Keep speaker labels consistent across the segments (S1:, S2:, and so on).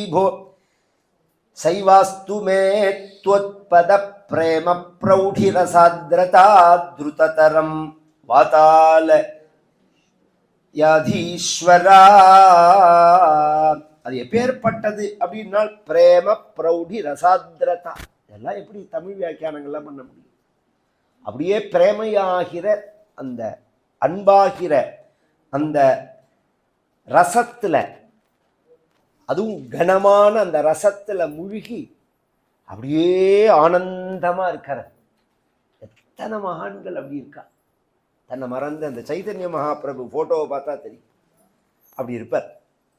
S1: விபோ சைவாஸ்து மே த்வத்பத பிரேம பிரௌಢிரசாத்ரதா த்ருததரம் வாதால யாதீஸ்வரா. அது எப்பேற்பட்டது அப்படின்னா பிரேம பிரௌಢி ரசாத்ரதா. இதெல்லாம் எப்படி தமிழ் வியாக்கியானங்கள்லாம் பண்ண முடியும்? அப்படியே பிரேமையாகிற அந்த அன்பாகிற அந்த ரசத்துல, அதுவும் கனமான அந்த ரசத்துல முழுகி அப்படியே ஆனந்தமா இருக்கிற எத்தனை மகான்கள் அப்படி இருக்கா. தன்னை மறந்து அந்த சைதன்ய மகாபிரபு போட்டோவை பார்த்தா தெரியும். அப்படி இருப்பார்,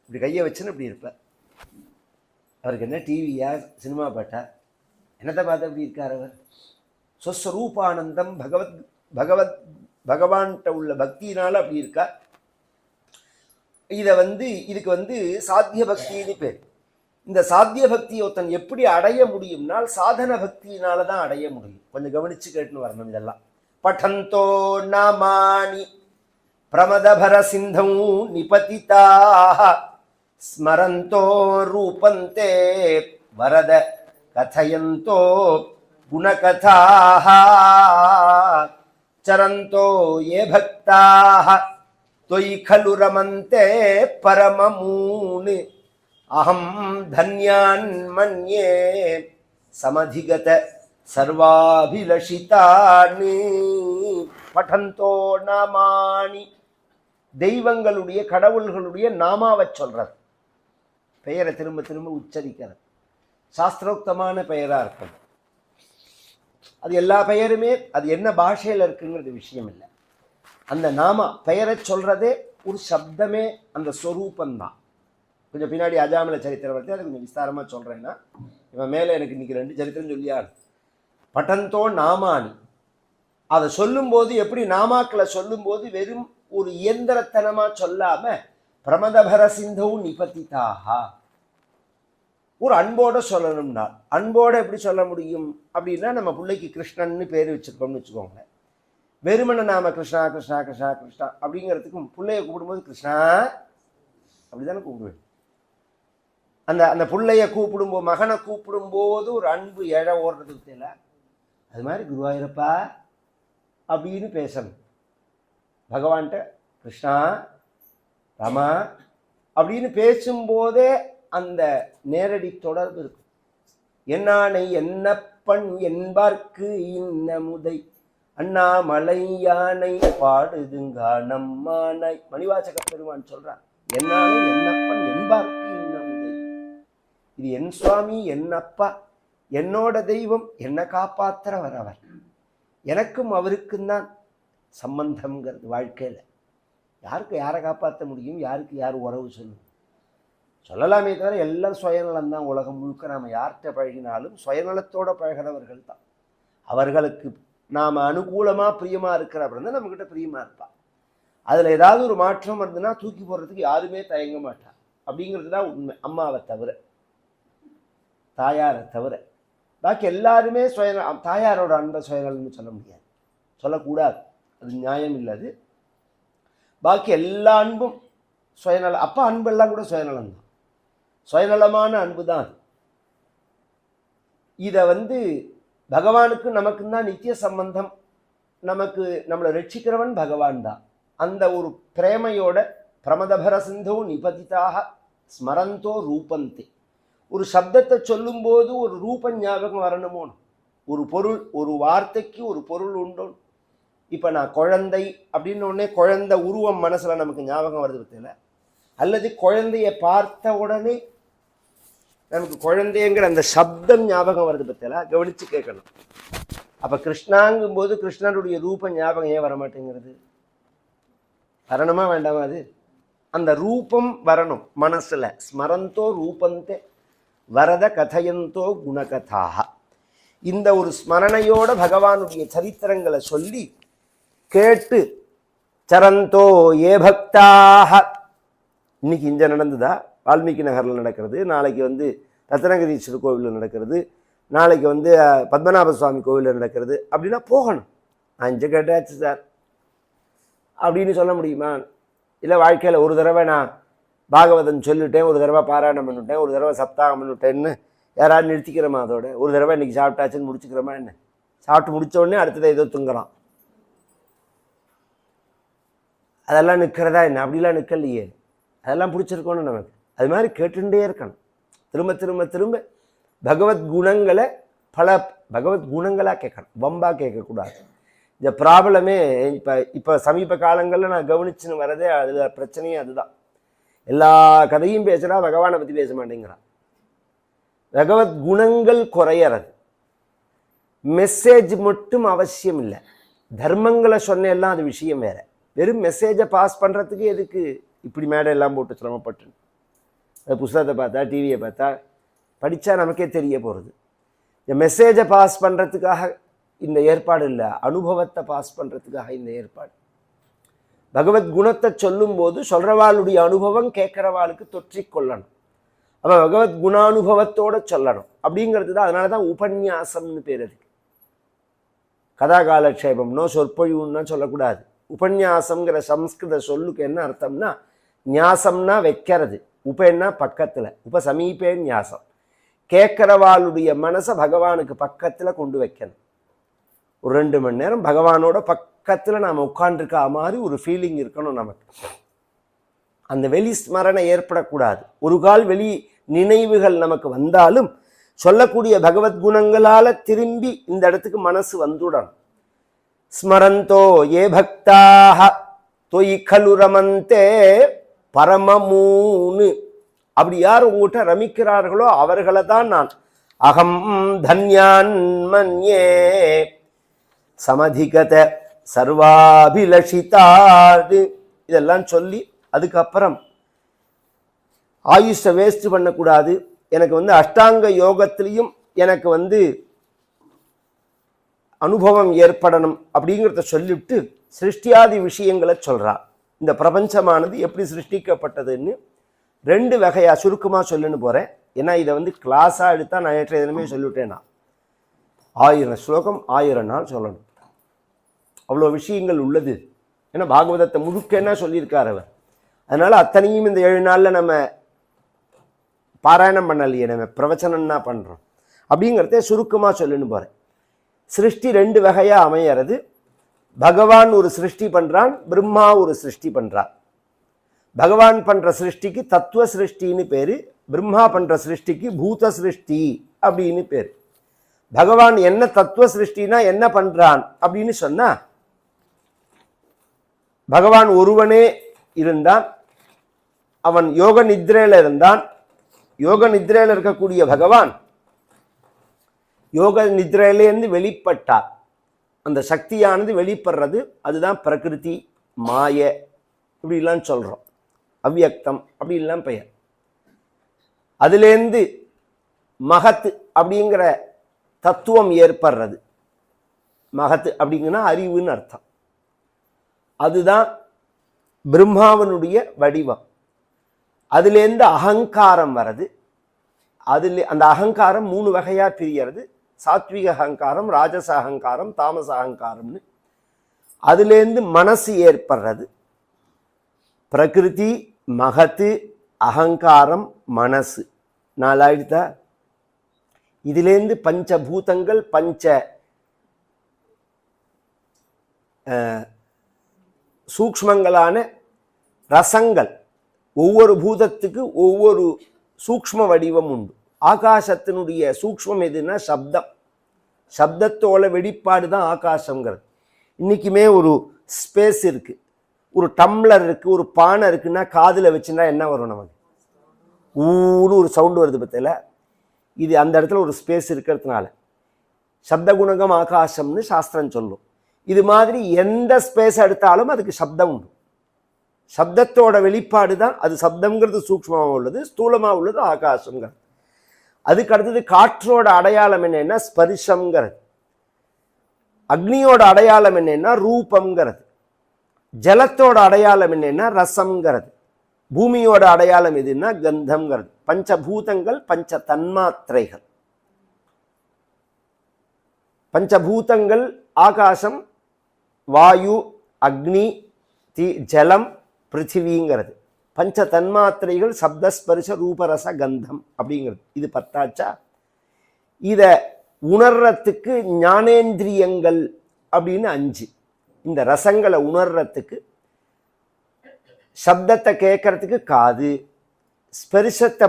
S1: இப்படி கையை வச்சுன்னு இப்படி இருப்பார். அவருக்கு என்ன டிவியா சினிமா பாட்டா, என்னத்தை பார்த்து அப்படி இருக்கார் அவர்? ஸ்வஸ்வரூபானந்தம் பகவான்கிட்ட உள்ள பக்தியினால அப்படி இருக்கார். இதுக்கு சாத்திய பக்தின்னு பேர். இந்த சாத்திய பக்தியை ஒருத்தன் எப்படி அடைய முடியும்னால் சாதன பக்தியினால தான் அடைய முடியும். கொஞ்சம் கவனிச்சு கேட்டுன்னு வரணும். இதெல்லாம் படந்தோ நாமானி பிரமதபர சிந்தௌ நிபதிதாக ஸ்மரந்தோ ரூபந்தே வரத கதயந்தோ குணகதாக சரந்தோ ஏ பக்தாக தொய் கலு ரமந்தே பரமமூன் அஹம் தன்யான் மன்யே சமதிகத சர்வாபிலஷிதானி. படந்தோ நாமானி, தெய்வங்களுடைய கடவுள்களுடைய நாமாவை சொல்றது, பெயரை திரும்ப திரும்ப உச்சரிக்கிறது, சாஸ்திரோக்தமான பெயரா இருக்கும். அது எல்லா பெயருமே அது என்ன பாஷையில் இருக்குங்கிறது விஷயம் இல்லை. அந்த நாமா பெயரை சொல்றதே ஒரு சப்தமே அந்த ஸ்வரூபந்தான். கொஞ்சம் பின்னாடி அஜாமல சரித்திரம் வருது, அது கொஞ்சம் விஸ்தாரமா சொல்றேன்னா, இவன் மேலே எனக்கு இன்னைக்கு 2 சரித்திரம் சொல்லியாரு. படந்தோ நாமானி, அதை சொல்லும்போது எப்படி நாமாக்களை சொல்லும்போது வெறும் ஒரு இயந்திரத்தனமா சொல்லாம பிரமதபர சிந்தௌ நிபதிதாக ஒரு அன்போட சொல்லணும்னா, அன்போட எப்படி சொல்ல முடியும் அப்படின்னா, நம்ம பிள்ளைக்கு கிருஷ்ணன்னு பேர் வச்சிருக்கோம்னு வச்சுக்கோங்க. வெறுமனை நாம கிருஷ்ணா கிருஷ்ணா கிருஷ்ணா கிருஷ்ணா அப்படிங்கிறதுக்கும் பிள்ளைய கூப்பிடும்போது கிருஷ்ணா அப்படிதானே கூப்பிடுவேன். அந்த அந்த பிள்ளைய கூப்பிடும்போது, மகனை கூப்பிடும்போது ஒரு அன்பு எழ ஓடுறதுக்கு தெரியல. அது மாதிரி குருவாயூரப்பா அப்படின்னு பேசணும். பகவான்கிட்ட கிருஷ்ணா ராமா அப்படின்னு பேசும்போதே அந்த நேரடி தொடர்பு இருக்கும். என்னானை என்னப்பன் என்பார்க்கு இன்னமுதை அண்ணாமலை யானை பாடுதுங்கா நம்மானை. மணிவாசக பெருமான் சொல்றான், என்னானை என்னப்பன் என்பார்க்கு இன்னமுதை. இது என் சுவாமி, என் அப்பா, என்னோட தெய்வம், என்னை காப்பாத்துற வரவர். எனக்கும் அவருக்கும் தான் சம்பந்தம்ங்கிறது வாழ்க்கையில. யாருக்கு யாரை காப்பாற்ற முடியும், யாருக்கு யார் உறவு சொல்லும் சொல்லலாமே தவிர எல்லாம் சுயநலம் தான். உலகம் முழுக்க நாம் யார்கிட்ட பழகினாலும் சுயநலத்தோட பழகிறவர்கள் தான். அவர்களுக்கு நாம் அனுகூலமாக பிரியமாக இருக்கிற அப்படின்னா நம்மக்கிட்ட பிரியமாக இருப்பாள். அதில் ஏதாவது ஒரு மாற்றம் இருந்ததுன்னா தூக்கி போடுறதுக்கு யாருமே தயங்க மாட்டான். அப்படிங்கிறது தான் உண்மை. அம்மாவை தவிர, தாயாரை தவிர பாக்கி எல்லாருமே சுயநலம். தாயாரோட அன்பை சுயநலம்னு சொல்ல முடியாது, சொல்லக்கூடாது, அது நியாயம் இல்லாது. பாக்கி எல்லா அன்பும் சுயநலம். அப்பா அன்பெல்லாம் கூட சுயநலம் தான், சுயநலமான அன்பு தான். இதை பகவானுக்கு நமக்கு தான் நித்திய சம்பந்தம். நமக்கு நம்மளை ரட்சிக்கிறவன் பகவான் தான். அந்த ஒரு பிரேமையோட பிரமதபர சிந்தோ நிபதிதாக ஸ்மரந்தோ ரூபந்தே. ஒரு சப்தத்தை சொல்லும்போது ஒரு ரூப ஞாபகம் வரணுமோ, ஒரு பொருள், ஒரு வார்த்தைக்கு ஒரு பொருள் உண்டோ. இப்போ நான் குழந்தை அப்படின்னு உடனே குழந்தை உருவம் மனசில் நமக்கு ஞாபகம் வருது பற்றில, அல்லது குழந்தைய பார்த்த உடனே நமக்கு குழந்தைங்கிற அந்த சப்தம் ஞாபகம் வருது பற்றில, கவனித்து கேட்கணும். அப்போ கிருஷ்ணாங்கும் போது கிருஷ்ணனுடைய ரூப ஞாபகம் ஏன் வரமாட்டேங்கிறது? வரணுமா வேண்டாமா? அது அந்த ரூபம் வரணும் மனசுல. ஸ்மரந்தோ ரூபந்தே வரத கதையந்தோ குணகதாக. இந்த ஒரு ஸ்மரணையோட பகவானுடைய சரித்திரங்களை சொல்லி கேட்டு சரந்தோ ஏ பக்தாக. இன்னைக்கு இங்கே நடந்ததா? வால்மீகி நகரில் நடக்கிறது, நாளைக்கு ரத்னகிரீஸ்வரர் கோவிலில் நடக்கிறது, நாளைக்கு பத்மநாப சுவாமி கோவிலில் நடக்கிறது. அப்படின்னா போகணும். நான் இங்கே கேட்டாச்சு சார் அப்படின்னு சொல்ல முடியுமா? இல்லை வாழ்க்கையில் ஒரு தடவை நான் பாகவதம் சொல்லிட்டேன், ஒரு தடவை பாராயணம் பண்ணிவிட்டேன், ஒரு தடவை சப்தாகம் பண்ணிவிட்டேன்னு யாராவது நிறுத்திக்கிறோமா? அதோட ஒரு தடவை இன்றைக்கி சாப்பிட்டாச்சுன்னு முடிச்சுக்கிறோமா? என்ன சாப்பிட்டு முடித்த உடனே அடுத்ததை ஏதோ தூங்குறான். அதெல்லாம் நிற்கிறதா என்ன? அப்படிலாம் நிற்கலையே. அதெல்லாம் பிடிச்சிருக்கணும் நமக்கு. அது மாதிரி கேட்டுட்டே இருக்கணும். திரும்ப திரும்ப திரும்ப பகவத் குணங்களை பகவத் குணங்களாக கேட்கணும், வம்பாக கேட்கக்கூடாது. இந்த ப்ராப்ளமே இப்போ சமீப காலங்களில் நான் கவனிச்சுன்னு வரதே அதில் பிரச்சனையே அதுதான். எல்லா கதையும் பேசுகிறா, பகவானை பற்றி பேச மாட்டேங்கிறான். பகவத் குணங்கள் குறையறது. மெசேஜ் மட்டும் அவசியம் இல்லை, தர்மங்களை சொன்னெல்லாம் அது விஷயம் வேற. வெறும் மெசேஜை பாஸ் பண்ணுறதுக்கு எதுக்கு இப்படி மேடை எல்லாம் போட்டு சிரமப்பட்டு? அது புஸ்தகத்தை பார்த்தா, டிவியை பார்த்தா, படித்தா நமக்கே தெரிய போகிறது. இந்த மெசேஜை பாஸ் பண்ணுறதுக்காக இந்த ஏற்பாடு இல்லை, அனுபவத்தை பாஸ் பண்ணுறதுக்காக இந்த ஏற்பாடு. பகவத் குணத்தை சொல்லும்போது சொல்கிறவாளுடைய அனுபவம் கேட்குறவாளுக்கு தொற்றிக்கொள்ளணும். அப்போ பகவத் குணானுபவத்தோடு சொல்லணும். அப்படிங்கிறது தான். அதனால தான் உபன்யாசம்னு பேர். அதுக்கு கதாகாலக்ஷேபம்னோ சொற்பொழிவுன்னா சொல்லக்கூடாது. உபன்யாசம்ங்கிற சம்ஸ்கிருத சொல்லுக்கு என்ன அர்த்தம்னா, ஞாசம்னா வைக்கிறது, உபன்னா பக்கத்தில், சமீபே ஞாசம். கேட்குறவாளுடைய மனசை பகவானுக்கு பக்கத்தில் கொண்டு வைக்கணும். ஒரு 2 மணி நேரம் பகவானோட பக்கத்தில் நாம் உட்காண்டிருக்கா மாதிரி ஒரு ஃபீலிங் இருக்கணும் நமக்கு. அந்த வெளி ஸ்மரணை ஏற்படக்கூடாது. ஒரு கால் வெளி நினைவுகள் நமக்கு வந்தாலும் சொல்லக்கூடிய பகவத் குணங்களால் திரும்பி இந்த இடத்துக்கு மனசு வந்துடணும். ஸ்மரந்தோ ஏ பக்தாக தொய் கலு ரமந்தே பரமமூனு. அப்படி யார் உங்ககிட்ட ரமிக்கிறார்களோ அவர்களை தான் நான் அகம் தன்யான் மன்யே சமதிகத சர்வாபிலஷிதாது இதெல்லாம் சொல்லி அதுக்கப்புறம் ஆயுஷை வேஸ்ட் பண்ணக்கூடாது. எனக்கு அஷ்டாங்க யோகத்திலையும் எனக்கு அனுபவம் ஏற்படணும் அப்படிங்கிறத சொல்லிவிட்டு சிருஷ்டியாதி விஷயங்களை சொல்கிறார். இந்த பிரபஞ்சமானது எப்படி சிருஷ்டிக்கப்பட்டதுன்னு 2 வகையாக சுருக்கமாக சொல்லுன்னு போகிறேன். ஏன்னா இதை கிளாஸாக எடுத்தால் நான் நேற்றைய தினமே சொல்லிவிட்டேன். நான் 1000 ஸ்லோகம் 1000 நாள் சொல்லணும். அவ்வளோ விஷயங்கள் உள்ளது. ஏன்னா பாகவதத்தை முழுக்க என்ன சொல்லியிருக்கார் அவர். அதனால் அத்தனையும் இந்த 7 நாளில் நம்ம பாராயணம் பண்ணலையே, நம்ம பிரவச்சனம்னா பண்ணுறோம். அப்படிங்கிறத சுருக்கமாக சொல்லுன்னு போகிறேன். சிருஷ்டி 2 வகையாக அமையிறது. பகவான் ஒரு சிருஷ்டி பண்ணுறான், பிரம்மா ஒரு சிருஷ்டி பண்ணுறான். பகவான் பண்ணுற சிருஷ்டிக்கு தத்துவ சிருஷ்டின்னு பேர், பிரம்மா பண்ணுற சிருஷ்டிக்கு பூத சிருஷ்டி அப்படின்னு பேர். பகவான் என்ன தத்துவ சிருஷ்டினா என்ன பண்ணுறான் அப்படின்னு சொன்னால், பகவான் ஒருவனே இருந்தான், அவன் யோக நித்ரையில் இருந்தான். யோக நித்ரையில் இருக்கக்கூடிய பகவான் யோக நித்ரையிலேருந்து வெளிப்பட்டார். அந்த சக்தியானது வெளிப்படுறது, அதுதான் பிரகிருதி, மாய இப்படிலாம் சொல்கிறோம். அவ்யக்தம் அப்படின்லாம் பெயர். அதுலேருந்து மகத்து அப்படிங்கிற தத்துவம் ஏற்படுறது. மகத்து அப்படிங்கன்னா அறிவுன்னு அர்த்தம். அதுதான் பிரம்மாவனுடைய வடிவம். அதுலேருந்து அகங்காரம் வர்றது. அந்த அகங்காரம் 3 வகையாக பிரியறது. சாத்விக அகங்காரம், ராஜச அகங்காரம், தாமச அகங்காரம்னு. அதுலேருந்து மனசு ஏற்படுறது. பிரகிருதி, மகத்து, அகங்காரம், மனசு 4 ஆயிடுதா? இதுலேருந்து பஞ்சபூதங்கள், சூக்ஷ்மங்களான ரசங்கள். ஒவ்வொரு பூதத்துக்கு ஒவ்வொரு சூக்ஷ்ம வடிவம் உண்டு. ஆகாசத்தினுடைய சூக்ஷ்மம் எதுன்னா சப்தம். சப்தத்தோட வெளிப்பாடு தான் ஆகாசங்கிறது. இன்றைக்குமே ஒரு ஸ்பேஸ் இருக்குது, ஒரு டம்ளர் இருக்குது, ஒரு பானை இருக்குன்னா காதில் வச்சுன்னா என்ன வரும் நமக்கு? ஊன்னு ஒரு சவுண்டு வருது பற்றில. இது அந்த இடத்துல ஒரு ஸ்பேஸ் இருக்கிறதுனால சப்த குணகம் ஆகாசம்னு சாஸ்திரம் சொல்லும். இது மாதிரி எந்த ஸ்பேஸ் எடுத்தாலும் அதுக்கு சப்தம் உண்டு. சப்தத்தோட வெளிப்பாடு தான் அது. சப்தம்ங்கிறது சூக்ஷ்மமாக உள்ளது, ஸ்தூலமாக உள்ளது ஆகாசங்கிறது. அதுக்கு அடுத்தது காற்றோட அடையாளம் என்னன்னா ஸ்பரிசம்ங்கிறது. அக்னியோட அடையாளம் என்னன்னா ரூபம்ங்கிறது. ஜலத்தோட அடையாளம் என்னன்னா ரசம்ங்கிறது. பூமியோட அடையாளம் எதுன்னா கந்தம்ங்கிறது. பஞ்சபூதங்கள், பஞ்ச தன்மாத்திரைகள். பஞ்சபூதங்கள் ஆகாசம், வாயு, அக்னி, ஜலம், பிருத்திவிங்கிறது. பஞ்ச தன்மாத்திரைகள் சப்தஸ்பரிச ரூபரச கந்தம் அப்படிங்கிறது. இது பத்தாச்சா? இதை உணர்றதுக்கு ஞானேந்திரியங்கள் அப்படின்னு 5. இந்த ரசங்களை உணர்றதுக்கு, சப்தத்தை கேட்கறதுக்கு காது, ஸ்பரிசத்தை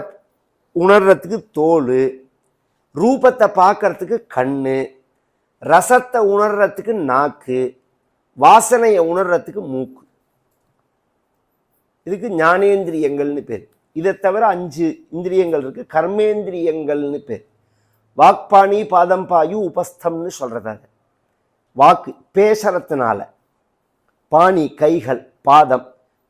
S1: உணர்றதுக்கு தோல், ரூபத்தை பார்க்கறதுக்கு கண்ணு, ரசத்தை உணர்றதுக்கு நாக்கு, வாசனையை உணர்றதுக்கு மூக்கு. இதுக்கு ஞானேந்திரியங்கள்னு பேர். இதை தவிர 5 இந்திரியங்கள் இருக்கு, கர்மேந்திரியங்கள்னு பேர். வாக்பாணி பாதம் பாயு உபஸ்தம்னு சொல்றதாங்க. வாக்கு பேசுறதுனால, பாணி கைகள், பாதம்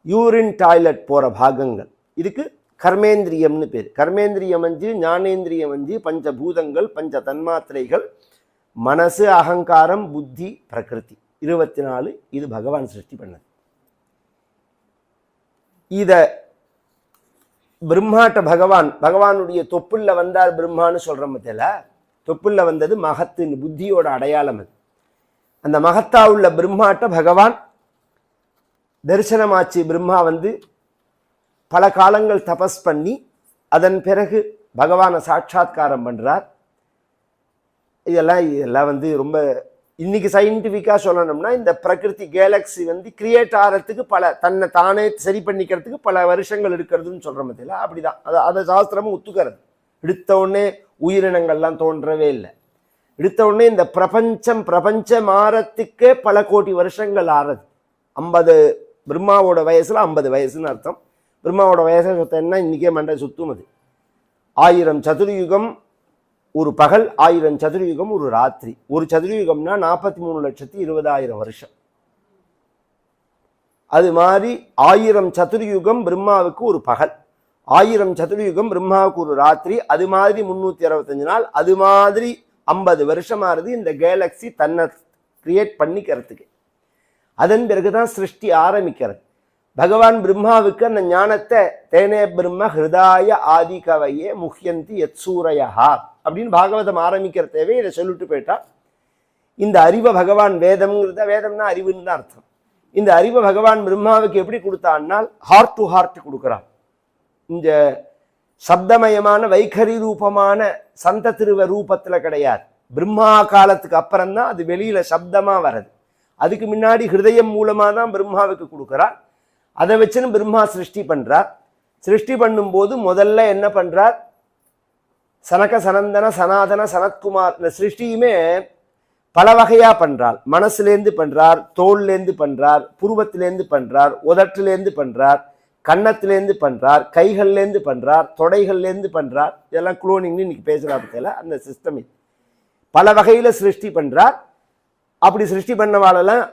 S1: யூரின் டாய்லெட் போற பாகங்கள், இதுக்கு கர்மேந்திரியம்னு பேர். கர்மேந்திரியம் 5, ஞானேந்திரியம் 5, பஞ்சபூதங்கள், பஞ்ச தன்மாத்திரைகள், மனசு, அகங்காரம், புத்தி, பிரகிருதி 24. இது பகவான் சிருஷ்டி பண்ணது. இத பிரம்மாட்ட பகவானுடைய தொப்புள்ள வந்தார் பிரம்மான்னு சொல்றோம் பத்தியில. தொப்புள்ள வந்தது மகத்தின் புத்தியோட அடையாளம். அது அந்த மகத்தா உள்ள பிரம்மாட்ட பகவான் தரிசனமாச்சு. பிரம்மா வந்து பல காலங்கள் தபஸ் பண்ணி அதன் பிறகு பகவானை சாட்சாத்காரம் பண்றார். இதெல்லாம் வந்து ரொம்ப இன்னைக்கு சயின்டிஃபிக்கா சொல்லணும்னா, இந்த பிரகிருதி கேலக்சி வந்து கிரியேட் ஆகிறதுக்கு தன்னை தானே சரி பண்ணிக்கிறதுக்கு பல வருஷங்கள் எடுக்கிறதுன்னு சொல்ற மாதிரி அப்படிதான். அதை சாஸ்திரமும் ஒத்துக்கிறது. எடுத்த உடனே உயிரினங்கள்லாம் தோன்றவே இல்லை. எடுத்த உடனே இந்த பிரபஞ்ச மாறத்துக்கே பல கோடி வருஷங்கள் ஆறது. 50 பிரம்மாவோட வயசுல 50 வயசுன்னு அர்த்தம். பிரம்மாவோட வயசை சொத்தன்னா இன்னைக்கே மண்டை சுத்தும். அது 1000 சதுர்யுகம் ஒரு பகல், 1000 சதுர்யுகம் ஒரு ராத்திரி. ஒரு சதுர்யுகம்னா 43,20,000 வருஷம். அது மாதிரி 1000 சதுர்யுகம் பிரம்மாவுக்கு ஒரு பகல், 1000 சதுர்யுகம் பிரம்மாவுக்கு ஒரு ராத்திரி. அது மாதிரி 365 நாள். அது மாதிரி 50 வருஷமானது இந்த கேலக்சி தன்னை கிரியேட் பண்ணிக்கிறதுக்கு. அதன் பிறகுதான் சிருஷ்டி ஆரம்பிக்கிறது. பகவான் பிரம்மாவுக்கு அந்த ஞானத்தை தேனே பிரம்ம ஹிருதாய ஆதி கவையே முஹ்யந்தி யத்சூரையா அப்படின்னு பாகவதம் ஆரம்பிக்கிற தேவை. இதை சொல்லிட்டு போயிட்டா, இந்த அறிவை பகவான் வேதம்னா அறிவுன்னு தான் அர்த்தம். இந்த அறிவை பகவான் பிரம்மாவுக்கு எப்படி கொடுத்தான்னால் ஹார்ட் டு ஹார்ட் கொடுக்குறான். இந்த சப்தமயமான வைகரி ரூபமான சந்த திருவ ரூபத்துல கிடையாது. பிரம்மா காலத்துக்கு அப்புறம்தான் அது வெளியில சப்தமா வர்றது. அதுக்கு முன்னாடி ஹிருதயம் மூலமா தான் பிரம்மாவுக்கு கொடுக்குறார். அதை வச்சுன்னு பிரம்மா சிருஷ்டி பண்றார். சிருஷ்டி பண்ணும்போது முதல்ல என்ன பண்றார்? சனக சனந்தன சனாதன சனத்குமார் இந்த சிருஷ்டியுமே பல வகையா பண்றார். மனசுலேருந்து பண்றார், தோல்லேருந்து பண்றார், புருவத்திலேருந்து பண்றார், உதட்டிலேருந்து பண்றார், கன்னத்திலேருந்து பண்றார், கைகள்லேருந்து பண்றார், தொடைகள்லேருந்து பண்றார். இதெல்லாம் குளோனிங்னு இன்னைக்கு பேசுறாங்க. அந்த சிஸ்டம் பல வகையில சிருஷ்டி பண்றார். அப்படி சிருஷ்டி பண்ணவாளெல்லாம்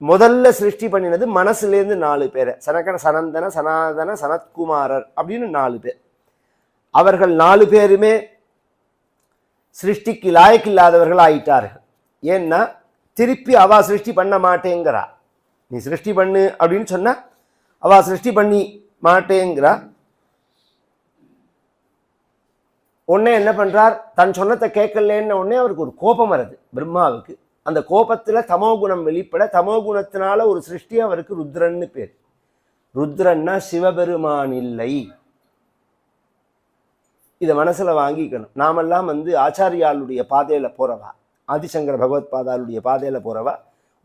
S1: முதல்ல சிருஷ்டி பண்ணினது மனசுலேருந்து 4 பேரை, சனகன சனந்தன சனாதன சனத்குமாரர் அப்படின்னு 4 பேர். அவர்கள் 4 பேருமே சிருஷ்டிக்கு லாயக்கில்லாதவர்கள் ஆயிட்டார்கள். ஏன்னா திருப்பி அவா சிருஷ்டி பண்ண மாட்டேங்கிறா. நீ சிருஷ்டி பண்ணு அப்படின்னு சொன்னா அவா சிருஷ்டி பண்ணி மாட்டேங்கிறா. உடனே என்ன பண்றார்? தன் சொன்னத்தை கேட்கலன்னு உடனே அவருக்கு ஒரு கோபம் வருது பிரம்மாவுக்கு. அந்த கோபத்துல தமோகுணம் வெளிப்பட, தமோகுணத்தினால ஒரு சிருஷ்டி அவருக்கு ருத்ரன்னு பேர். ருத்ரன்னா சிவபெருமான் இல்லை. இதை மனசுல வாங்கிக்கணும். நாமெல்லாம் வந்து ஆச்சாரியாளுடைய பாதையில போறவா, ஆதிசங்கர பகவத் பாதாளுடைய பாதையில போறவா.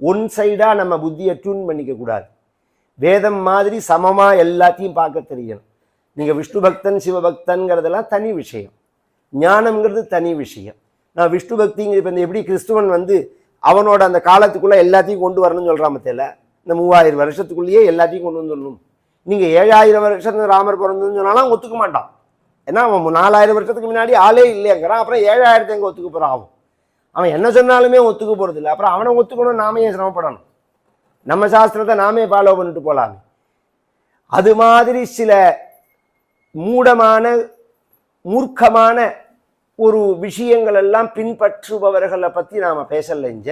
S1: ஒன் சைடா நம்ம புத்தியை டியூன் பண்ணிக்க கூடாது. வேதம் மாதிரி சமமா எல்லாத்தையும் பார்க்க தெரியணும். நீங்க விஷ்ணு பக்தன் சிவபக்தன்கிறதெல்லாம் தனி விஷயம், ஞானம்ங்கிறது தனி விஷயம். நான் விஷ்ணு பக்திங்க இப்போ எப்படி கிறிஸ்துவன் வந்து அவனோட அந்த காலத்துக்குள்ள எல்லாத்தையும் கொண்டு வரணும்னு சொல்றாம தெரியல. இந்த 3000 வருஷத்துக்குள்ளேயே எல்லாத்தையும் கொண்டு வந்துடணும். நீங்க 7000 வருஷத்துல ராமர் பிறந்ததுன்னு சொன்னாலும் ஒத்துக்க மாட்டான். ஏன்னா அவன் 4000 வருஷத்துக்கு முன்னாடி ஆளே இல்லைங்கிறான். அப்புறம் 7000 எங்க ஒத்துக்க போறான்? அவன் என்ன சொன்னாலுமே ஒத்துக்க போறது இல்லை. அப்புறம் அவனை ஒத்துக்கணும், நாமே சிரமப்படணும். நம்ம சாஸ்திரத்தை நாமே ஃபாலோ பண்ணிட்டு போலாமே. அது மாதிரி சில மூடமான மூர்க்கமான ஒரு விஷயங்கள் எல்லாம் பின்பற்றுபவர்களை பத்தி நாம பேசல. இங்க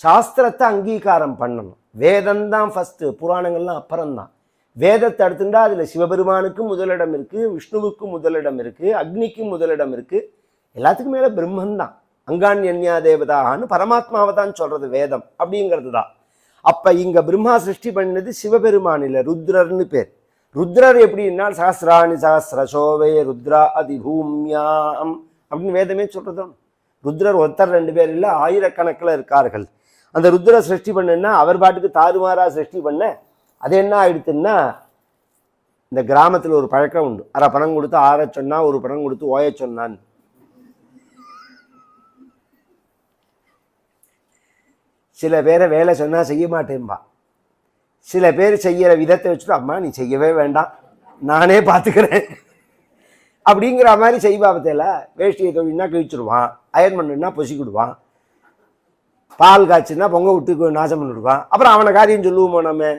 S1: சாஸ்திரத்தை அங்கீகாரம் பண்ணணும். வேதம்தான் ஃபர்ஸ்ட், புராணங்கள்லாம் அப்புறம்தான். வேதத்தை அடுத்துட்டா அதுல சிவபெருமானுக்கும் முதலிடம் இருக்கு, விஷ்ணுவுக்கும் முதலிடம் இருக்கு, அக்னிக்கும் முதலிடம் இருக்கு, எல்லாத்துக்கும் மேல பிரம்மன் தான். அங்கான்யன்யா தேவதான்னு பரமாத்மாவை தான் சொல்றது வேதம் அப்படிங்கிறது தான். அப்ப இங்க பிரம்மா சிருஷ்டி பண்ணது சிவபெருமானில ருத்ரர்னு பேர். ருத்ரர் எப்படின்னா சஹஸ்ராணி சஹஸ்ரசோவே ருத்ரா அதிபூமியாம் அப்படின்னு வேதமே சொல்றதும். ருத்ரர் ஒருத்தர் 2 பேர் இல்லை, ஆயிரக்கணக்கில் இருக்கார்கள். அந்த ருத்ர சிருஷ்டி பண்ணுன்னா அவர் பாட்டுக்கு தாறுமாறா சிருஷ்டி பண்ண அது என்ன ஆயிடுத்துன்னா, இந்த கிராமத்தில் ஒரு பழக்கம் உண்டு, அரை பணம் கொடுத்து ஆற சொன்னா, ஒரு பணம் கொடுத்து ஓய சொன்னான். சில பேரை வேலை சொன்னா செய்ய மாட்டேன்பா, சில பேர் செய்யற விதத்தை வச்சுட்டு அம்மா நீ செய்யவே வேண்டாம் நானே பார்த்துக்கிறேன் அப்படிங்கிற மாதிரி செய்வா. பத்தியில வேஷ்டியை தொழில்னா கிழிச்சிடுவான், அயன் பண்ணுன்னா பொசிக்கிடுவான், பால் காய்ச்சுன்னா பொங்க விட்டு நாசம் பண்ணிவிடுவான். அப்புறம் அவனை காரியம் சொல்லுவோமோ நம்ம.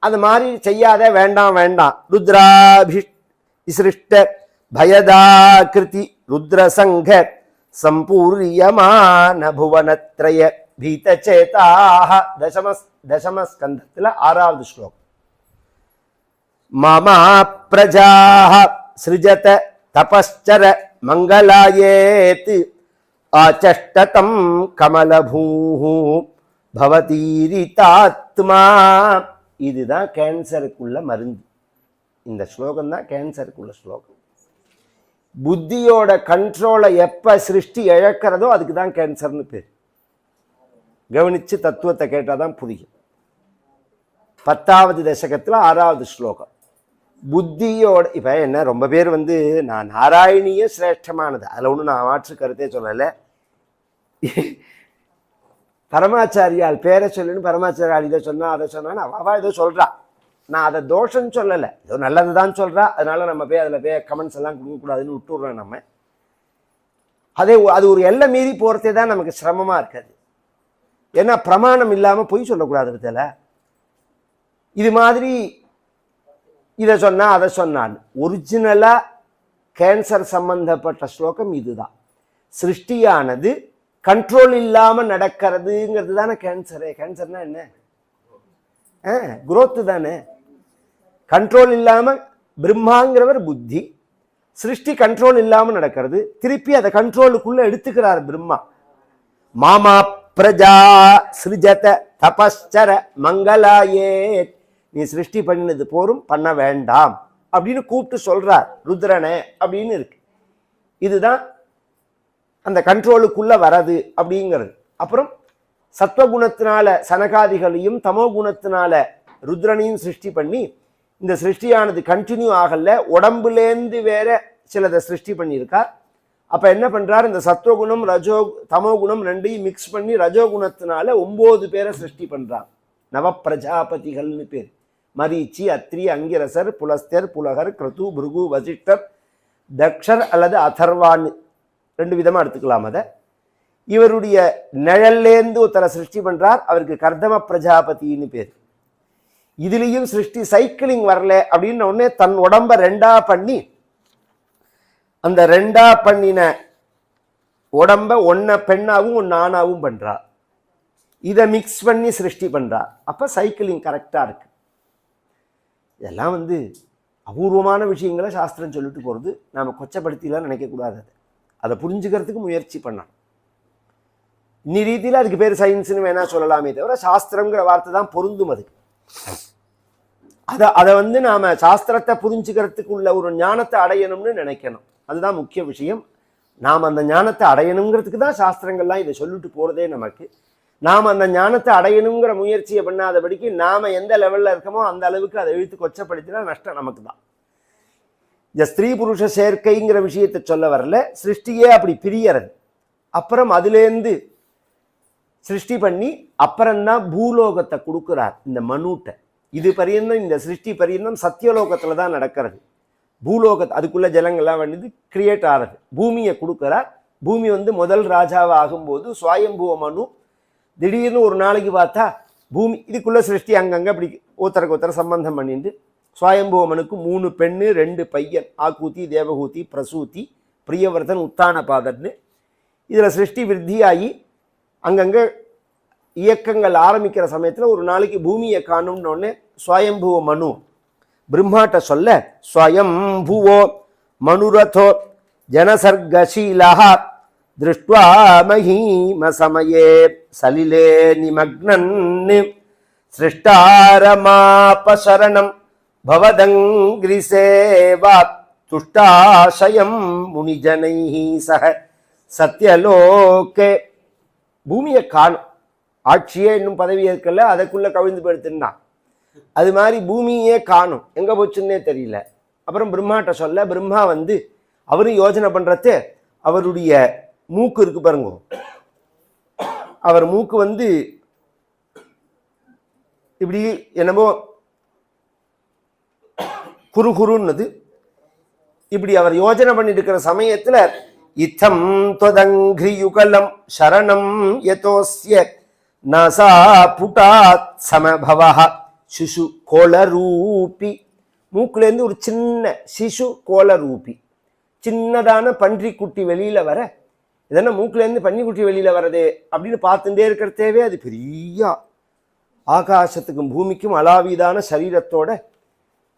S1: அது மாதிரி செய்யாத, வேண்டாம் வேண்டாம். ருத்ராபிஷ்ட பயதாகிருதி ருத்ரசங்க சம்பூரியமான புவனத்ரய பீதச்சேதாக தசமஸ்கந்தத்தில் 6வது ஸ்லோகம். மமா பிரஜாஹ ஸ்ருஜத தபஸ்சர மங்களாயேத் ஆச்சஷ்டதம் கமலபூஹு பவதீரிதாத்மா. இதுதான் கேன்சருக்குள்ள மருந்து. இந்த ஸ்லோகம் தான் கேன்சருக்குள்ள ஸ்லோகம். புத்தியோட கண்ட்ரோலை எப்ப சிருஷ்டி இழக்கிறதோ அதுக்கு தான் கேன்சர்னு பேர். கவனிச்சு தத்துவத்தை கேட்டாதான் புரியும். 10வது தசகத்தில் 6வது ஸ்லோகம். புத்தியோட இப்ப என்ன, ரொம்ப பேர் நான் நாராயணிய சிரேஷ்டமானது, அதில் ஒன்றும் நான் மாற்று கருத்தே சொல்லலை. பரமாச்சாரியால் பேரை சொல்லுன்னு பரமாச்சாரியால் இதை சொன்னா அதை சொன்னான்னு அவ ஏதோ சொல்றா. நான் அதை தோஷம் சொல்லலை, ஏதோ நல்லது தான் சொல்றா. அதனால நம்ம அதில் கமெண்ட்ஸ் எல்லாம் கொடுக்கக்கூடாதுன்னு விட்டுடுறோம் நம்ம. அது ஒரு எல்லை மீறி போறதே தான் நமக்கு சிரமமா இருக்காது. ஏன்னா பிரமாணம் இல்லாம பொய் சொல்லக்கூடாது. பத்தியில இது மாதிரி இதை சொன்னா அதை சொன்னான். ஒரிஜினலா கேன்சர் சம்பந்தப்பட்ட ஸ்லோகம் இதுதான். சிருஷ்டியானது கண்ட்ரோல் இல்லாம நடக்கிறதுங்கிறது தானே கேன்சரு. கேன்சர்னா என்ன? குரோத்து தானே. கண்ட்ரோல் இல்லாம பிரம்மாங்கிறவர் புத்தி, சிருஷ்டி கண்ட்ரோல் இல்லாம நடக்கிறது. திருப்பி அதை கண்ட்ரோலுக்குள்ள எடுத்துக்கிறார் பிரம்மா. மாமா பிரஜா சிருஜத தபஸ்சர மங்களாயே, நீ சிருஷ்டி பண்ணினது போரும், பண்ண வேண்டாம் அப்படின்னு கூப்பிட்டு சொல்றார் ருத்ரனே அப்படின்னு இருக்கு. இதுதான் அந்த கண்ட்ரோலுக்குள்ள வரது அப்படிங்கிறது. அப்புறம் சத்வகுணத்தினால சனகாதிகளையும் தமோ குணத்தினால ருத்ரனையும் சிருஷ்டி பண்ணி இந்த சிருஷ்டியானது கண்டினியூ ஆகல, உடம்புலேருந்து வேற சிலதை சிருஷ்டி பண்ணியிருக்கார். அப்ப என்ன பண்றார், இந்த சத்வகுணம் தமோ குணம் ரெண்டையும் மிக்ஸ் பண்ணி ரஜோகுணத்தினால 9 பேரை சிருஷ்டி பண்றார். நவ பிரஜாபதிகள்னு பேர். மரீச்சி, அத்ரி, அங்கிரசர், புலஸ்தர், புலகர், கிருது, பிருகு, வசிஷ்டர், தக்ஷர் அல்லது அதர்வான்னு 2 விதமா எடுத்துக்கலாம். அதை இவருடைய நிழல்லேருந்து ஒருத்தரை சிருஷ்டி பண்றார், அவருக்கு கர்தம பிரஜாபதினு பேர். இதுலேயும் சிருஷ்டி சைக்கிளிங் வரல அப்படின்னு உடனே தன் உடம்ப 2ஆ பண்ணி அந்த 2ஆ பண்ணின உடம்ப 1 பெண்ணாவும் 1 ஆணாவும் பண்றார். இதை மிக்ஸ் பண்ணி சிருஷ்டி பண்றார். அப்ப சைக்கிளிங் கரெக்டா இருக்கு. இதெல்லாம் அபூர்வமான விஷயங்களை சாஸ்திரம் சொல்லிட்டு போறது. நாம கொச்சப்படுத்திலாம் நினைக்கக்கூடாது. அதை புரிஞ்சுக்கிறதுக்கு முயற்சி பண்ணணும். இன்னி ரீதியில் அதுக்கு பேர் சயின்ஸ்னு வேணா சொல்லலாமே தவிர சாஸ்திரங்கிற வார்த்தை தான் பொருந்தும். அதுக்கு அதை நாம சாஸ்திரத்தை புரிஞ்சுக்கிறதுக்கு உள்ள ஒரு ஞானத்தை அடையணும்னு நினைக்கணும். அதுதான் முக்கிய விஷயம். நாம் அந்த ஞானத்தை அடையணுங்கிறதுக்கு தான் சாஸ்திரங்கள்லாம் இதை சொல்லிட்டு போறதே நமக்கு. நாம் அந்த ஞானத்தை அடையணுங்கிற முயற்சியை பண்ணாதபடிக்கு நாம எந்த லெவல்ல இருக்கமோ அந்த அளவுக்கு அதை இழுத்து கொச்சப்படுத்தினா நஷ்டம் நமக்கு தான். இந்த ஸ்திரீ புருஷ சேர்க்கைங்கிற விஷயத்தை சொல்ல வரல, சிருஷ்டியே அப்படி பிரியறது. அப்புறம் அதுலேருந்து சிருஷ்டி பண்ணி அப்புறம்தான் பூலோகத்தை கொடுக்குறார் இந்த மனுட்ட. இது பரியந்தம், இந்த சிருஷ்டி பரியந்தம் சத்தியலோகத்துல தான் நடக்கிறது. பூலோகத்தை அதுக்குள்ள ஜலங்கள்லாம் வந்து கிரியேட் ஆகிறது. பூமியை கொடுக்குறார். பூமி முதல் ராஜாவை ஆகும்போது சுவாயம்புவ மனு திடீர்னு ஒரு நாளைக்கு பார்த்தா பூமி இதுக்குள்ள சிருஷ்டி அங்கங்க அப்படி ஒருத்தருக்கு ஒருத்தர் சம்பந்தம் பண்ணிட்டு சுவாயம்புவமனுக்கு 3 பெண்ணு 2 பையன், ஆக்கூத்தி, தேவகூத்தி, பிரசூத்தி, பிரியவர்தன், உத்தானபாதர்னு இதில் சிருஷ்டி விருத்தியாகி அங்கங்கே இயக்கங்கள் ஆரம்பிக்கிற சமயத்தில் ஒரு நாளைக்கு பூமியை காணும்னு ஒன்று சுவாயம்புவ மனு பிரம்மாட்ட சொல்ல, ஸ்வயம்புவோ மனுரதோ ஜனசர்கசீலா திருஷ்ட்வா மஹீம சமயே சலிலே நிமக்னன் சிருஷ்டாரமாபசரணம் பவதங்கிரி சேவாத் துஷ்டாசயம் முனிஜனை சக சத்யலோகே. பூமியை காணும், ஆட்சியே இன்னும் பதவி ஏற்கல, அதுக்குள்ள கவிழ்ந்து போயிடுத்துன்னா அது மாதிரி பூமியே காணும், எங்க போச்சுன்னே தெரியல. அப்புறம் பிரம்மாட்ட சொல்ல, பிரம்மா வந்து அவரும் யோசனை பண்றது, அவருடைய மூக்கு இருக்கு பாருங்க, அவர் மூக்கு வந்து இப்படி என்னமோ குறுகுறுன்னது. இப்படி அவர் யோஜனை பண்ணிட்டு இருக்கிற சமயத்துல இத்தம் தொதங்கிரி யுகலம் சரணம் யதோஸ்ய நசா புடாத் சமபவஹ சிசு கோளரூபி. மூக்குலேருந்து ஒரு சின்ன சிசு கோளரூபி, சின்னதான பன்றிக்குட்டி வெளியில வர, இதென்ன மூக்குலேருந்து பன்னிக்குட்டி வெளியில வர்றது அப்படின்னு பார்த்துட்டே இருக்கிறதேவே அது பெரிய ஆகாசத்துக்கும் பூமிக்கும் அலாவிதான சரீரத்தோட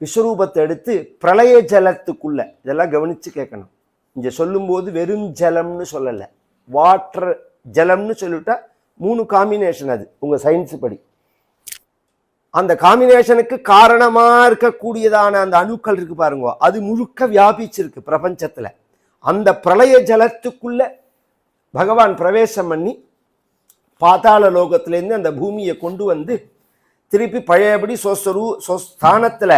S1: விஸ்வரூபத்தை எடுத்து பிரளய ஜலத்துக்குள்ள, இதெல்லாம் கவனிச்சு கேட்கணும். இங்க சொல்லும்போது வெறும் ஜலம்னு சொல்லலை, வாட்டர் ஜலம்னு சொல்லிட்டா 3 காம்பினேஷன். அது உங்க சயின்ஸ் படி அந்த காம்பினேஷனுக்கு காரணமா இருக்கக்கூடியதான அந்த அணுக்கள் இருக்கு பாருங்க, அது முழுக்க வியாபிச்சிருக்கு பிரபஞ்சத்துல. அந்த பிரளய ஜலத்துக்குள்ள பகவான் பிரவேசம் பண்ணி பாதாள லோகத்திலேருந்து அந்த பூமியை கொண்டு வந்து திருப்பி பழையபடி ஸ்தானத்துல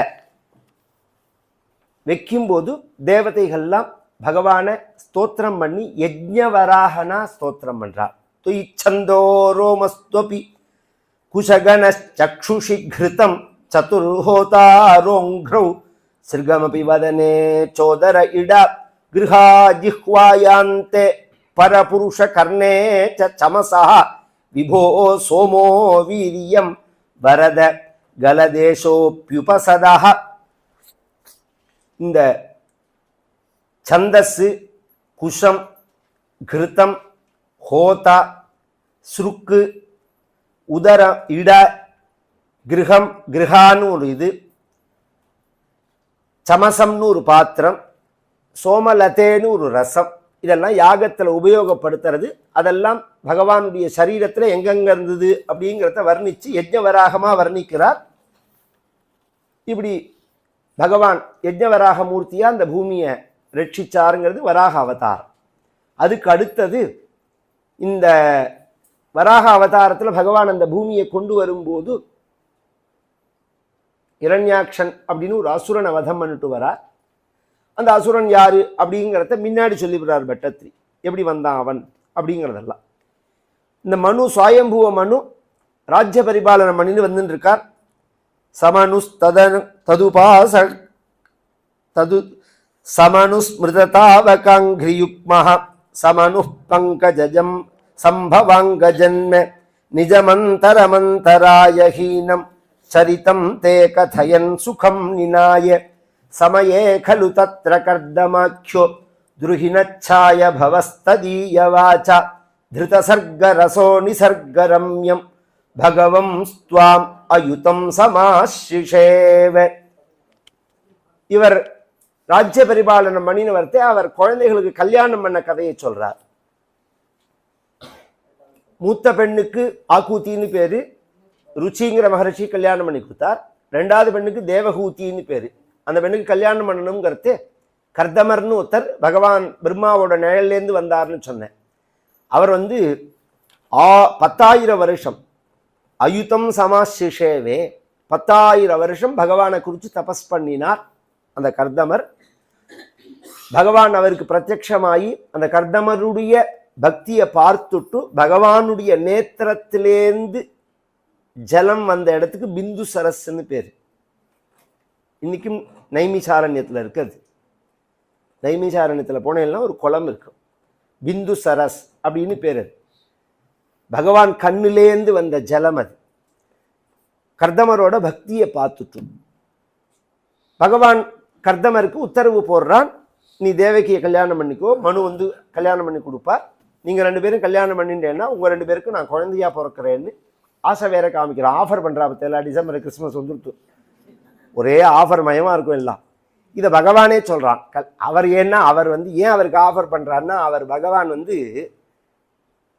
S1: வைக்கும்போது தேவதைகள்லாம் பகவானை ஸ்தோத்திரம் பண்ணி யஜ்ஞவராகனா ஸ்தோத்திரம் பண்றார். துயிச்சந்தோ ரோமஸ்துவபி குஷகணச்சக்ஷுஷி கிருதம் சதுர்ஹோதாரோங்க்ரௌ சிர்கமபி வதனே சோதர இட கிருஹா ஜிஹ்வாயாந்தே பரபுருஷ கர்ணே சமசா விபோ சோமோ வீரியம் வரத கலதேசோப்யுபசதா. இந்த சந்தஸ், குஷம், கிருத்தம், ஹோதா, சுருக்கு, உதர இட, கிரகம் கிரகான்னு ஒரு இது, சமசம்னு ஒரு பாத்திரம், சோமலதேன்னு ஒரு ரசம், இதெல்லாம் யாகத்தில் உபயோகப்படுத்துறது. அதெல்லாம் பகவானுடைய சரீரத்தில் எங்கெங்க இருந்தது அப்படிங்கிறத வர்ணிச்சு யஜ்ஞவராகமாக வர்ணிக்கிறார். இப்படி பகவான் யஜ்ஞவராக மூர்த்தியா அந்த பூமியை ரட்சிச்சாருங்கிறது வராக அவதாரம். அதுக்கு அடுத்தது இந்த வராக அவதாரத்தில் பகவான் அந்த பூமியை கொண்டு வரும்போது இரண்யாக்ஷன் அப்படின்னு ஒரு அசுரனை வதம் பண்ணிட்டு வரார். அந்த அசுரன் யாரு அப்படிங்கிறத முன்னாடி சொல்லிவிடுறார் பட்டத்ரி, எப்படி வந்தான் அவன் அப்படிங்கிறதெல்லாம். இந்த மனு சுவாயம்புவ மனு ராஜ்ய பரிபாலனம் பண்ணிட்டு வந்துட்டு இருக்கார். ததுபாச தது சமனுஸ்மிருததாவகாங்கிரியுக்மஹ சமனு பங்கஜம் சம்பவாங்கஜன்ம நிஜமந்தரமந்தராய ஹீனம் சரிதம் தே கதயன் சுகம் நிநாய சமயே கலு தத்ர கர்தமாக்ஷோ துருஹினச்சாய பவஸ்ததீய வாசா திருதசர்க ரசோ நிசர்கரம்யம் பகவம் ஸ்வாம் அயுதம் சமாசிஷேவ. இவர் ராஜ்ய பரிபாலனம் பண்ணினவர்த்தே அவர் குழந்தைகளுக்கு கல்யாணம் பண்ண கதையை சொல்றார். மூத்த பெண்ணுக்கு ஆக்கூத்தின்னு பேரு, ருச்சிங்கிற மகர்ஷி கல்யாணம் பண்ணி கொடுத்தார். 2வது பெண்ணுக்கு தேவகூத்தின்னு பேரு. அந்த பெண்ணுக்கு கல்யாணம் பண்ணணுங்கிறது கர்தமர்னு ஒருத்தர் பகவான் பிரம்மாவோட நிழல்லேருந்து வந்தார்னு சொன்னேன். அவர் 10,000 வருஷம் அயுதம் சமாசிஷேவே 10,000 வருஷம் பகவானை குறித்து தபஸ் பண்ணினார். அந்த கர்தமர் பகவான் அவருக்கு பிரத்யட்சமாயி அந்த கர்தமருடைய பக்தியை பார்த்துட்டு பகவானுடைய நேத்திரத்திலேருந்து ஜலம் வந்த இடத்துக்கு பிந்து சரஸ்ன்னு பேர். இன்னைக்கும் நைமிசாரண்யத்தில் இருக்குது. நைமிசாரண்யத்தில் போனேன்னா ஒரு குளம் இருக்கும், பிந்து சரஸ் அப்படின்னு பேர். பகவான் கண்ணிலேந்து வந்த ஜலம் அது. கர்தமரோட பக்தியை பார்த்துட்டு பகவான் கர்தமருக்கு உத்தரவு போடுறான், நீ தேவகியை கல்யாணம் பண்ணிக்கோ. மனு கல்யாணம் பண்ணி கொடுப்பார். நீங்கள் 2 பேரும் கல்யாணம் பண்ணிட்டேன்னா உங்கள் 2 பேருக்கும் நான் குழந்தையா பிறக்கிறேன்னு ஆசை வேற காமிக்கிறான். ஆஃபர் பண்ணுறா பத்தியா, டிசம்பர் கிறிஸ்மஸ் வந்துட்டு ஒரே ஆஃபர் மயமாக இருக்கும் எல்லாம். இதை பகவானே சொல்கிறான். அவர் ஏன்னா அவர் ஏன் அவருக்கு ஆஃபர் பண்ணுறாருன்னா, அவர் பகவான்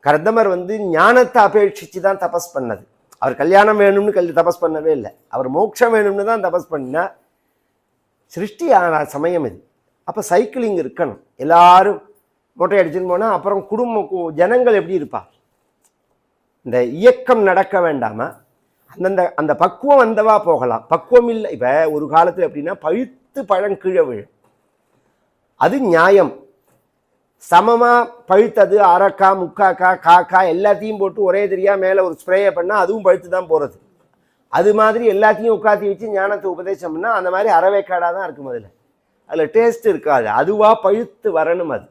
S1: கர்தமர் ஞானத்தை அபேட்சித்து தான் தபஸ் பண்ணது. அவர் கல்யாணம் வேணும்னு தபஸ் பண்ணவே இல்லை, அவர் மோட்சம் வேணும்னு தான் தபஸ் பண்ணா. சிருஷ்டி ஆன சமயம் இது. அப்போ சைக்கிளிங் இருக்கணும், எல்லாரும் மொட்டை அடிச்சுன்னு போனால் அப்புறம் ஜனங்கள் எப்படி இருப்பா? இந்த இயக்கம் நடக்க வேண்டாமா? அந்த பக்குவம் வந்தவா போகலாம், பக்குவம் இல்லை. இப்போ ஒரு காலத்தில் எப்படின்னா பழுத்து பழம் கீழே விழும், அது நியாயம். சமமாக பழுத்தது அரக்கா முக்காக்கா காக்கா எல்லாத்தையும் போட்டு ஒரே தெரியா மேலே ஒரு ஸ்ப்ரேயை பண்ணால் அதுவும் பழுத்து தான் போகிறது. அது மாதிரி எல்லாத்தையும் உட்காத்தி வச்சு ஞானத்தை உபதேசம் பண்ணால் அந்த மாதிரி அறவேக்காடாக தான் இருக்கும். அதில் டேஸ்ட் இருக்காது, அதுவாக பழுத்து வரணும். அது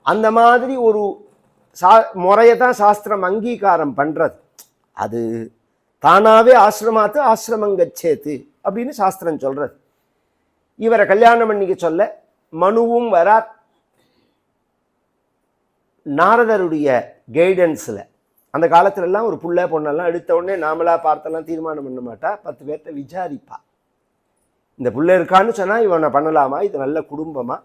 S1: அந்த மாதிரி ஒரு முறையை தான் சாஸ்திரம் அங்கீகாரம் பண்ணுறது. அது தானாகவே ஆசிரமாத்து ஆசிரமங்கச்சேத்து அப்படின்னு சாஸ்திரம் சொல்கிறது. இவரை கல்யாணம் பண்ணிக்க சொல்ல மனுவும் வரா. நாரதருடைய கைடன்ஸில் அந்த காலத்துலலாம் ஒரு புள்ள பொண்ணெல்லாம் எடுத்த உடனே நாமளாக பார்த்தெல்லாம் தீர்மானம் பண்ண மாட்டா, 10 பேர்கிட்ட விசாரிப்பா. இந்த புள்ள இருக்கான்னு சொன்னால் இவனை பண்ணலாமா, இது நல்ல குடும்பமா,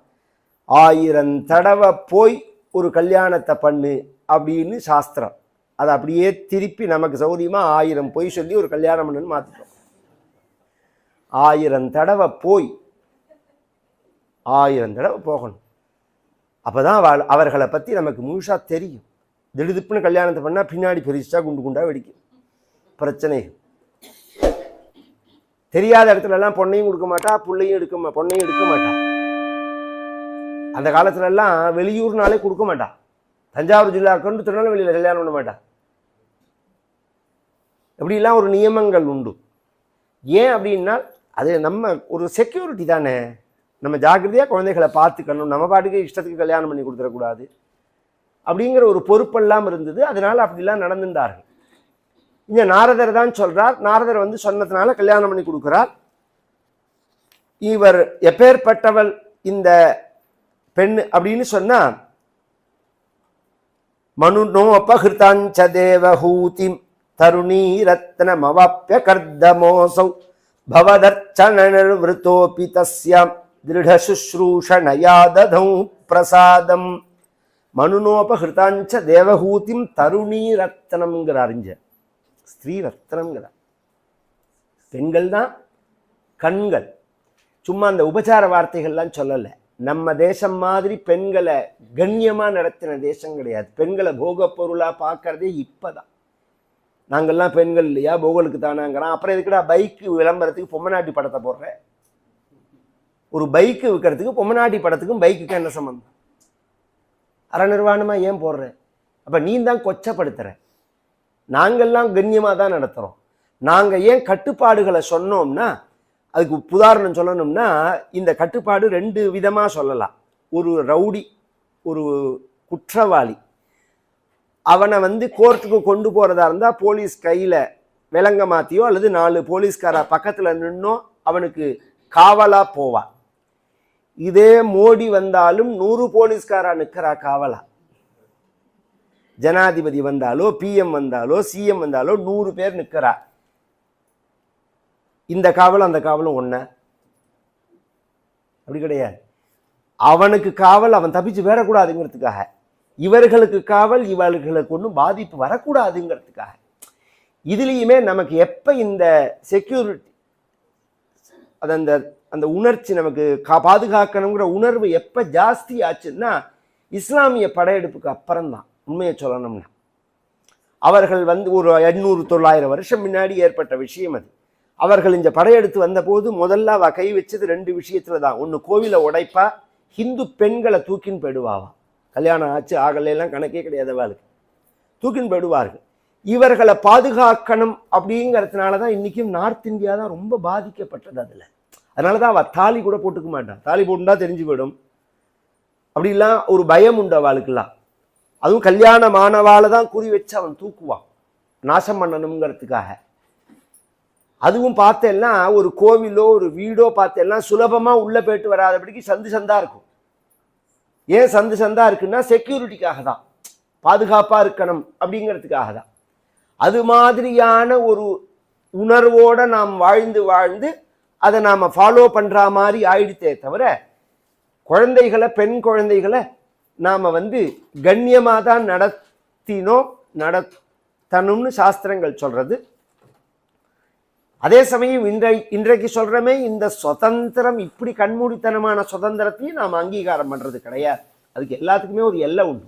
S1: 1000 தடவை போய் ஒரு கல்யாணத்தை பண்ணு அப்படின்னு சாஸ்திரம். அதை அப்படியே திருப்பி நமக்கு சௌரியமாக 1000 போய் சொல்லி ஒரு கல்யாணம் பண்ணுன்னு மாற்றிட்டோம். 1000 தடவை போய் 1000 தடவை போகணும். அப்போ தான் அவர்களை பற்றி நமக்கு முழுசாக தெரியும். திடுதிப்புன்னு கல்யாணத்தை பண்ணால் பின்னாடி பெருசாக குண்டு குண்டாக வெடிக்கும் பிரச்சனை. தெரியாத இடத்துலலாம் பொண்ணையும் கொடுக்க மாட்டா, பிள்ளையும் பொண்ணையும் எடுக்க மாட்டா. அந்த காலத்துலலாம் வெளியூர்னாலே கொடுக்க மாட்டா. தஞ்சாவூர் ஜில்லாவுக்கு திருநெல்வேலியில் கல்யாணம் பண்ண மாட்டா. இப்படிலாம் ஒரு நியமங்கள் உண்டு. ஏன் அப்படின்னா அது நம்ம ஒரு செக்யூரிட்டி தானே. நம்ம ஜாக்கிரதையாக குழந்தைகளை பார்த்துக்கணும், நம்ம பாட்டுக்கு இஷ்டத்துக்கு கல்யாணம் பண்ணி கொடுத்துடக்கூடாது அப்படிங்கிற ஒரு பொறுப்பெல்லாம் இருந்தது. அதனால அப்படிலாம் நடந்துட்டார்கள். இந்த நாரதர் தான் சொல்றார். நாரதர் வந்து சொன்னதுனால கல்யாணம் பண்ணி கொடுக்கிறார். இவர் எப்பேற்பட்டவள் இந்த பெண் அப்படின்னு சொன்னா, மனுநோபகிருதாஞ்ச தேவஹூதிம் தருணீ ரத்னமவாப்ய கர்தமோசௌ பவதர்ச்சனநிர்வృతோபி தஸ்யாம் திருடசுஸ்ரூஷணயா ததௌ பிரசாதம். மனுநோபகிருதாஞ்ச தேவஹூதிம் தருணீ ரத்னம்ங்கிறார். இங்க ஸ்திரீ ரத்னம்ங்கிறார். பெண்கள் தான் கண்கள். சும்மா அந்த உபச்சார வார்த்தைகள்லாம் சொல்லலை. நம்ம தேசம் மாதிரி பெண்களை கண்ணியமாக நடத்தின தேசம் கிடையாது. பெண்களை போக பொருளாக பார்க்கறதே இப்போதான். நாங்கள்லாம் பெண்கள் இல்லையா, போகலுக்கு தானாங்கிறான். அப்புறம் எதுக்குடா பைக்கு விளம்பரத்துக்கு பொம்மநாட்டி படத்தை போடுறேன்? ஒரு பைக்கு விற்கிறதுக்கு பொம்மநாட்டி படத்துக்கும் பைக்குக்கும் என்ன சம்பந்தம்? அரை நிர்வாணமாக ஏன் போடுற? அப்போ நீ தான் கொச்சப்படுத்துகிற. நாங்கள்லாம் கண்ணியமாக தான் நடத்துகிறோம். நாங்கள் ஏன் கட்டுப்பாடுகளை சொன்னோம்னா, அதுக்கு உதாரணம் சொல்லணும்னா, இந்த கட்டுப்பாடு 2 விதமாக சொல்லலாம். ஒரு ரவுடி, ஒரு குற்றவாளி, அவனை வந்து கோர்ட்டுக்கு கொண்டு போகிறதா இருந்தால் போலீஸ் கையில் விலங்க மாற்றியோ அல்லது 4 போலீஸ்கார பக்கத்தில் நின்னோ அவனுக்கு காவலாக போவான். இதே மோடி வந்தாலும் 100 போலீஸ்காரா நிற்கிறா காவலா. ஜனாதிபதி வந்தாலோ பிஎம் வந்தாலோ சிஎம் வந்தாலோ 100 பேர் நிற்கிறா. இந்த காவலும் அந்த காவலும் ஒண்ணு அப்படி கிடையாது. அவனுக்கு காவல் அவன் தப்பிச்சு வேறக்கூடாதுங்கிறதுக்காக, இவர்களுக்கு காவல் இவர்களுக்கு ஒன்றும் பாதிப்பு வரக்கூடாதுங்கிறதுக்காக. இதுலேயுமே நமக்கு எப்போ இந்த செக்யூரிட்டி, அது அந்த அந்த உணர்ச்சி நமக்கு பாதுகாக்கணுங்கிற உணர்வு எப்போ ஜாஸ்தி ஆச்சுன்னா இஸ்லாமிய படையெடுப்புக்கு அப்புறம்தான். உண்மையை சொல்லணும்னா அவர்கள் வந்து ஒரு 800-900 வருஷம் முன்னாடி ஏற்பட்ட விஷயம் அது. அவர்கள் இந்த படையெடுத்து வந்தபோது முதல்ல அவ கை வச்சது 2 விஷயத்துல தான். ஒன்று கோவிலை உடைப்பா, ஹிந்து பெண்களை தூக்கின்னு போயிடுவாவா. கல்யாணம் ஆச்சு ஆகலாம் கணக்கே கிடையாது, அவளுக்கு தூக்கின்னு போயிடுவார்கள். இவர்களை பாதுகாக்கணும் அப்படிங்கிறதுனால தான் இன்றைக்கும் நார்த் இந்தியா தான் ரொம்ப பாதிக்கப்பட்டது. அதனால தான் அவள் தாலி கூட போட்டுக்க மாட்டான். தாலி போட்டுட்டா தெரிஞ்சு போயிடும் அப்படிலாம் ஒரு பயம் உண்டு அவளுக்கெல்லாம். அதுவும் கல்யாணமானவாளை தான் குறி வச்சு அவன் தூக்குவான் நாசம் பண்ணணுங்கிறதுக்காக. அதுவும் பார்த்தேன்னா ஒரு கோவிலோ ஒரு வீடோ பார்த்தேன்னா சுலபமாக உள்ளே போயிட்டு வராதபடிக்கு சந்து சந்தா இருக்கும். ஏன் சந்து சந்தா இருக்குன்னா செக்யூரிட்டிக்காக தான், பாதுகாப்பாக இருக்கணும் அப்படிங்கிறதுக்காக தான். அது மாதிரியான ஒரு உணர்வோடு நாம் வாழ்ந்து வாழ்ந்து அதை நாம் ஃபாலோ பண்ணுற மாதிரி ஆயிடுத்தே தவிர, குழந்தைகளை பெண் குழந்தைகளை நாம் வந்து கண்ணியமாக தான் நடத்தினோம், நடத்தணும்னு சாஸ்திரங்கள் சொல்கிறது. அதே சமயம் இன்றைக்கு சொல்றமே இந்த சுதந்திரம், இப்படி கண்மூடித்தனமான சுதந்திரத்தையும் நாம் அங்கீகாரம் பண்றது கிடையாது. அதுக்கு எல்லாத்துக்குமே ஒரு எல்லை உண்டு.